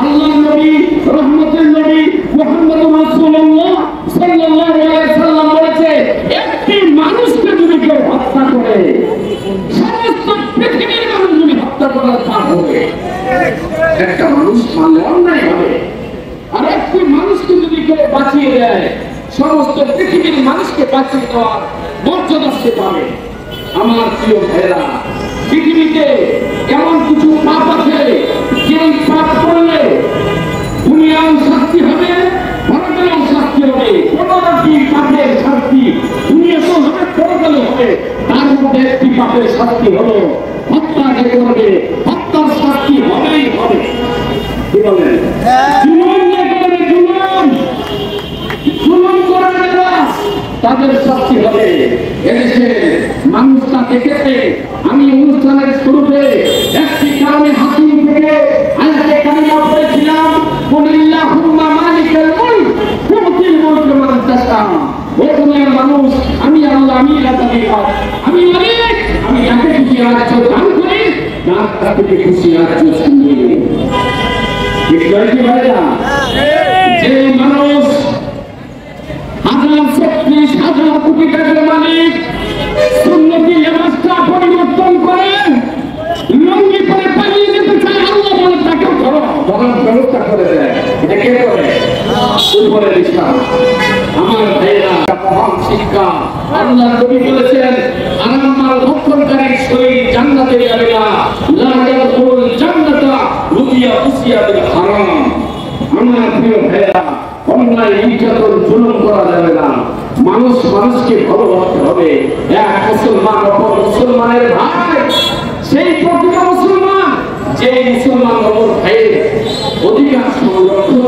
আল্লাহর নবী রহমতের নবী মুহাম্মদ রাসূলুল্লাহ সাল্লাল্লাহু আলাইহি সাল্লাম বলেছে, একটি মানুষকে যদি কেউ হত্যা করে সমস্ত পৃথিবীর মানুষ যদি হত্যা করার পাপ হবে। একটা মানুষ মারলে অন্যায় হবে, আর একটি মানুষকে যদি কেউ বাঁচিয়ে দেয় সমস্ত পৃথিবীর মানুষকে বাঁচিয়ে দেওয়ার মর্যাদা সে পাবে। আমার প্রিয় ভাইরা, পৃথিবীতে এমন কিছু পাপ আছে যে পাপ করলে দুনিয়াও শাস্তি হবে, পরকালেও শাস্তি হবে। কোনটি পাপের শাস্তি দুনিয়াতেও হবে, পরকালেও হবে। তার মধ্যে একটি পাপের শাস্তি হলো হত্যা যে করবে, হত্যার শাস্তি হবেই হবে। কি বলেন? জুলুম যে করবে, জুলুম করবে না, তাদের শাস্তি হবে। এদেশে মানুষটা দেখেছে, আমি অনুষ্ঠানের শুরুতে একটি কারণে হাকিম থেকে আয়াতে কারিমা পড়েছিলাম, কুলিল্লাহুম্মা মালিকাল মুলক তুতিল মুলকা মান তাশা। ও দুনিয়ার মানুষ, আমি আল্লাহ, আমি রাজ্জাক, আমি মালিক, আমি যাকে খুশি রাজ্য দান করি, যাকে খুশি রাজ্য ছিনিয়ে নিই। ঠিক আছে ভাইরা? যে মানুষ 1036,000 কোটি টাকার মালিক সুন্নতি লেবাসটা পরিবর্তন করে লুঙ্গি পরে পালিয়ে যেতে চায়, আল্লাহ বলে তাকে ধরার ব্যবস্থা করে দেয়। এটা কে করে? উপরের ইসলাম। আমার ভাইরা, মহান শিক্ষা। আল্লাহ নবী বলেছেন, হারাম মাল ভক্ষণকারীর শরীর জান্নাতে যাবে না, লা ইয়াদখুলুল জান্নাতা রুবিয়া উসিয়া বিল হারাম। আমার প্রিয় ভাইরা, অন্যায় নির্যাতন জুলুম করা যাবে না। মানুষ মানুষকে ভালোবাসতে হবে। এক মুসলমান অপর মুসলমানের ভাই, সেই প্রকৃত মুসলমান যে মুসলমান অপর ভাইয়ের অধিকার সংরক্ষণ